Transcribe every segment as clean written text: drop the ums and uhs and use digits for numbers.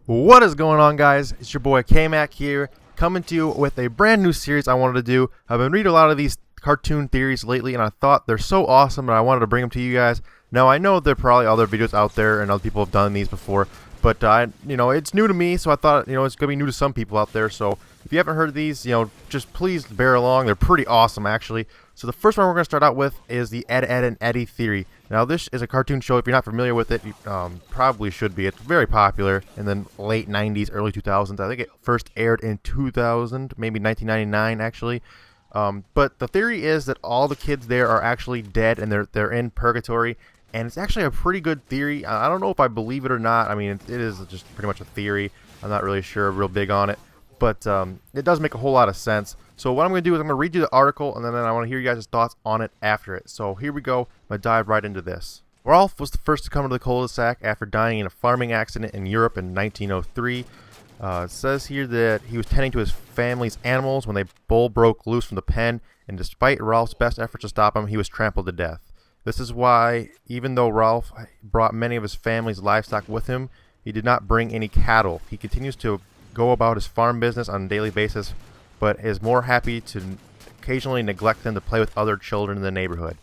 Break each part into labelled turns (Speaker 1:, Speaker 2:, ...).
Speaker 1: What is going on, guys? It's your boy Kmack here, coming to you with a brand new series I wanted to do. I've been reading a lot of these cartoon theories lately, and I thought they're so awesome that I wanted to bring them to you guys. Now, I know there are probably other videos out there, and other people have done these before, but it's new to me, so I thought it's gonna be new to some people out there. So if you haven't heard of these, just please bear along. They're pretty awesome, actually. So the first one we're gonna start out with is the Ed, Edd, and Eddy theory. Now, this is a cartoon show. If you're not familiar with it, you probably should be. It's very popular in the late 90s, early 2000s. I think it first aired in 2000, maybe 1999, actually. But the theory is that all the kids there are actually dead and they're in Pergatory. And it's actually a pretty good theory. I don't know if I believe it or not. I mean, it is just pretty much a theory. I'm not really sure, real big on it. But it does make a whole lot of sense. So what I'm going to do is I'm going to read you the article, and then I want to hear you guys' thoughts on it after it. So here we go. I'm going to dive right into this. Rolf was the first to come to the cul-de-sac after dying in a farming accident in Europe in 1903. It says here that he was tending to his family's animals when they bull broke loose from the pen, and despite Rolf's best efforts to stop him, he was trampled to death. This is why, even though Rolf brought many of his family's livestock with him, he did not bring any cattle. He continues to go about his farm business on a daily basis, but is more happy to occasionally neglect them to play with other children in the neighborhood.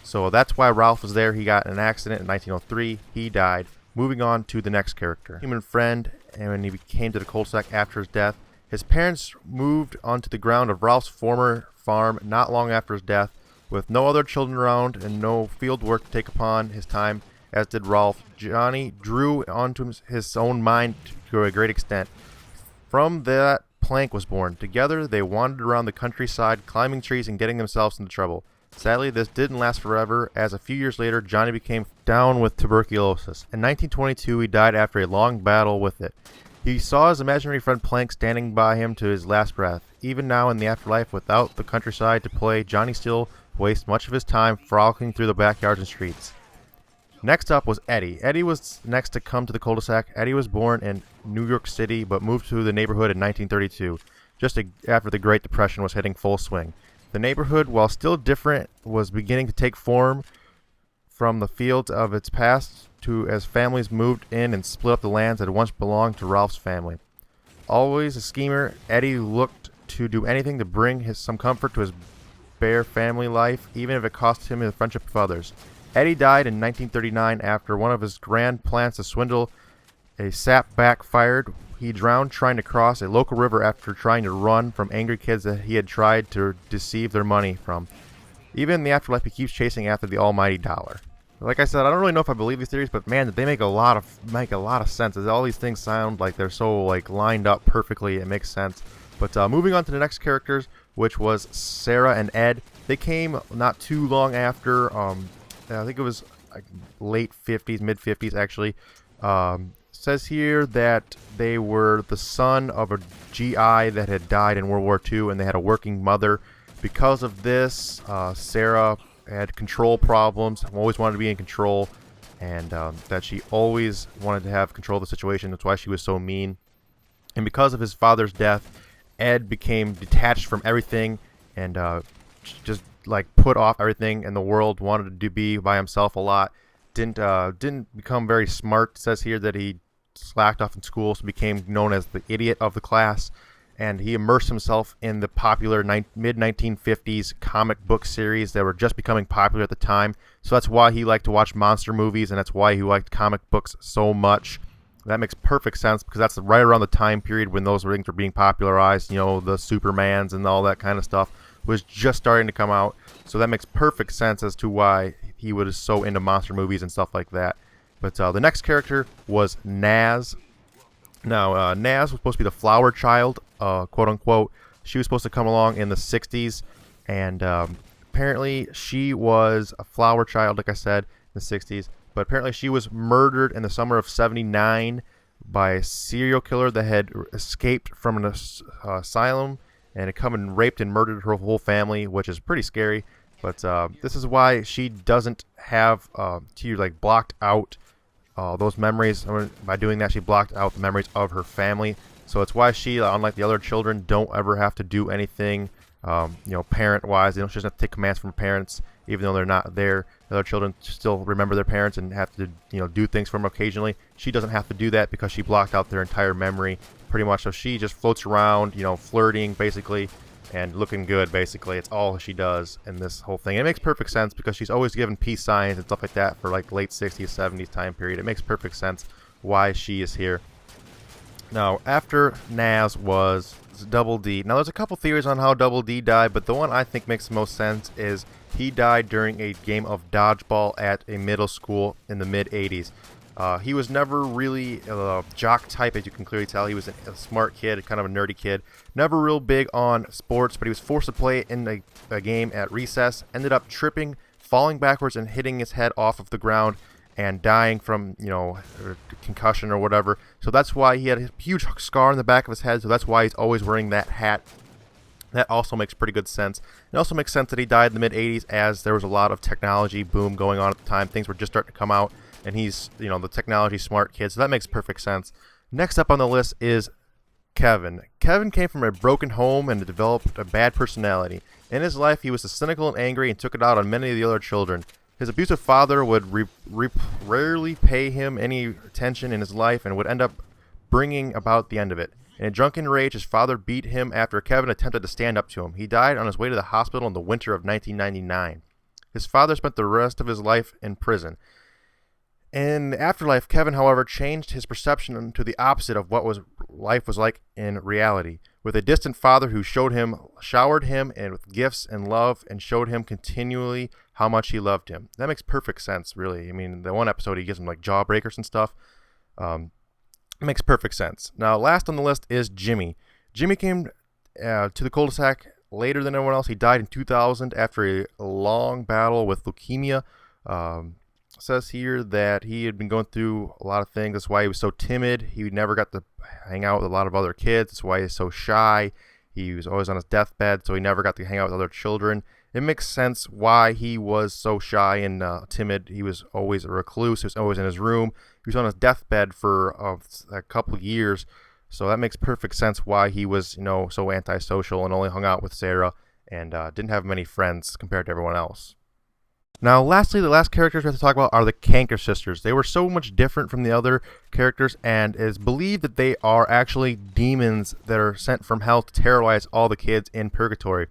Speaker 1: So that's why Ralph was there. He got in an accident in 1903. He died. Moving on to the next character. Human friend, and when he came to the cul-de-sac after his death, his parents moved onto the ground of Ralph's former farm not long after his death, with no other children around and no field work to take upon his time, as did Ralph. Johnny drew onto his own mind to a great extent. From that, Plank was born. Together, they wandered around the countryside, climbing trees and getting themselves into trouble. Sadly, this didn't last forever, as a few years later, Johnny became down with tuberculosis. In 1922, he died after a long battle with it. He saw his imaginary friend Plank standing by him to his last breath. Even now, in the afterlife, without the countryside to play, Johnny still wastes much of his time frolicking through the backyards and streets. Next up was Eddy. Eddy was next to come to the cul-de-sac. Eddy was born in New York City, but moved to the neighborhood in 1932, just after the Great Depression was hitting full swing. The neighborhood, while still different, was beginning to take form from the fields of its past to as families moved in and split up the lands that had once belonged to Ralph's family. Always a schemer, Eddy looked to do anything to bring some comfort to his bare family life, even if it cost him the friendship of others. Eddy died in 1939 after one of his grand plans to swindle a sap backfired. He drowned trying to cross a local river after trying to run from angry kids that he had tried to deceive their money from. Even in the afterlife, he keeps chasing after the almighty dollar. Like I said, I don't really know if I believe these theories, but man, they make a lot of sense. All these things sound like they're so lined up perfectly. It makes sense. But moving on to the next characters, which was Sarah and Ed. They came not too long after. I think it was late 50s, mid 50s actually. Says here that they were the son of a GI that had died in World War II, and they had a working mother. Because of this, Sarah had control problems, always wanted to be in control, and that she always wanted to have control of the situation. That's why she was so mean. And because of his father's death, Ed became detached from everything and just put off everything in the world, wanted to be by himself a lot. Didn't become very smart. It says here that he slacked off in school, so became known as the idiot of the class, and he immersed himself in the popular mid-1950s comic book series that were just becoming popular at the time. So that's why he liked to watch monster movies, and that's why he liked comic books so much. That makes perfect sense, because that's right around the time period when those things were being popularized. The Supermans and all that kind of stuff was just starting to come out. So that makes perfect sense as to why he was so into monster movies and stuff like that. But the next character was Naz. Now, Naz was supposed to be the flower child, quote unquote. She was supposed to come along in the 60s, and apparently she was a flower child, like I said, in the 60s. But apparently she was murdered in the summer of 79 by a serial killer that had escaped from an asylum and had come and raped and murdered her whole family, which is pretty scary. But this is why she doesn't have she blocked out those memories. By doing that, she blocked out the memories of her family. So it's why she, unlike the other children, don't ever have to do anything parent-wise. She doesn't have to take commands from her parents, even though they're not there. The other children still remember their parents and have to, do things for them occasionally. She doesn't have to do that because she blocked out their entire memory, pretty much. So she just floats around, flirting, basically, and looking good, basically. It's all she does in this whole thing. It makes perfect sense because she's always given peace signs and stuff like that for, like, late 60s, 70s time period. It makes perfect sense why she is here. Now, after Naz was Double D. Now, there's a couple theories on how Double D died, but the one I think makes the most sense is he died during a game of dodgeball at a middle school in the mid-'80s. He was never really a jock type, as you can clearly tell. He was a smart kid, kind of a nerdy kid. Never real big on sports, but he was forced to play in a game at recess. Ended up tripping, falling backwards, and hitting his head off of the ground and dying from, concussion or whatever. So that's why he had a huge scar on the back of his head. So that's why he's always wearing that hat. That also makes pretty good sense. It also makes sense that he died in the mid-'80s as there was a lot of technology boom going on at the time. Things were just starting to come out, and he's, the technology smart kid. So that makes perfect sense. Next up on the list is Kevin. Kevin came from a broken home and developed a bad personality. In his life, he was cynical and angry and took it out on many of the other children. His abusive father would rarely pay him any attention in his life and would end up bringing about the end of it. In a drunken rage, his father beat him after Kevin attempted to stand up to him. He died on his way to the hospital in the winter of 1999. His father spent the rest of his life in prison. In the afterlife, Kevin, however, changed his perception to the opposite of what life was like in reality, with a distant father who showered him with gifts and love and showed him continually how much he loved him. That makes perfect sense, really. I mean, the one episode he gives him like jawbreakers and stuff. It makes perfect sense. Now, last on the list is Jimmy. Jimmy came to the cul-de-sac later than everyone else. He died in 2000 after a long battle with leukemia. Says here that he had been going through a lot of things. That's why he was so timid. He never got to hang out with a lot of other kids. That's why he's so shy. He was always on his deathbed, so he never got to hang out with other children. It makes sense why he was so shy and timid. He was always a recluse. He was always in his room. He was on his deathbed for a couple of years. So that makes perfect sense why he was, so antisocial and only hung out with Sarah and didn't have many friends compared to everyone else. Now, lastly, the last characters we have to talk about are the Canker sisters. They were so much different from the other characters, and it is believed that they are actually demons that are sent from hell to terrorize all the kids in Pergatory.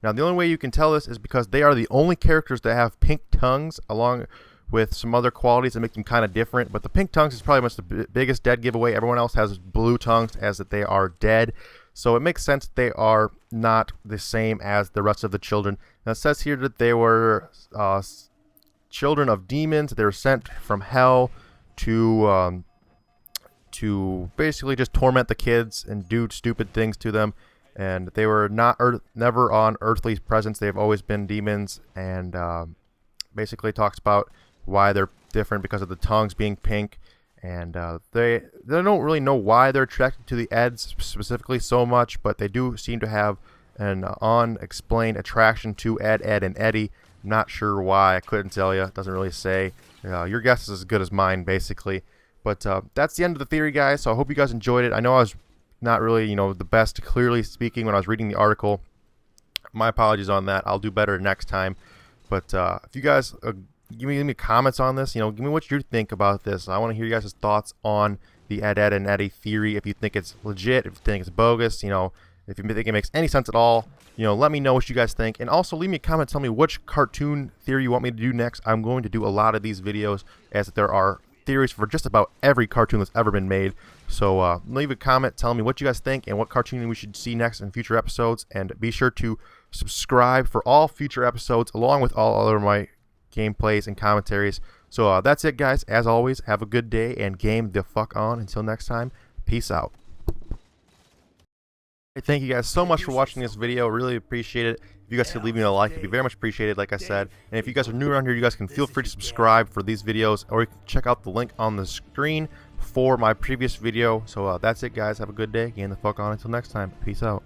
Speaker 1: Now, the only way you can tell this is because they are the only characters that have pink tongues, along with some other qualities that make them kind of different. But the pink tongues is probably much the biggest dead giveaway. Everyone else has blue tongues, as that they are dead. So it makes sense that they are not the same as the rest of the children. Now, it says here that they were children of demons. They were sent from hell to basically just torment the kids and do stupid things to them. And they were never on earthly presence. They've always been demons, and basically talks about why they're different because of the tongues being pink. And they don't really know why they're attracted to the Eds specifically so much, but they do seem to have an unexplained attraction to Ed and Eddy. I'm not sure why. I couldn't tell you. It doesn't really say. Your guess is as good as mine, basically. But that's the end of the theory, guys. So I hope you guys enjoyed it. I know I was not really, the best clearly speaking when I was reading the article. My apologies on that. I'll do better next time. But if you guys give me comments on this, give me what you think about this. I want to hear you guys' thoughts on the Ed and Eddy theory. If you think it's legit, if you think it's bogus, if you think it makes any sense at all, let me know what you guys think. And also leave me a comment, tell me which cartoon theory you want me to do next. I'm going to do a lot of these videos, as there are theories for just about every cartoon that's ever been made. So leave a comment, tell me what you guys think and what cartoon we should see next in future episodes. And be sure to subscribe for all future episodes, along with all other my gameplays and commentaries. So that's it, guys. As always, have a good day and game the fuck on. Until next time, peace out. Thank you guys so much for watching this video. Really appreciate it. If you guys could leave me a like, it'd be very much appreciated, like I said. And if you guys are new around here, you guys can feel free to subscribe for these videos, or you can check out the link on the screen for my previous video. So that's it, guys. Have a good day. Game the fuck on. Until next time, peace out.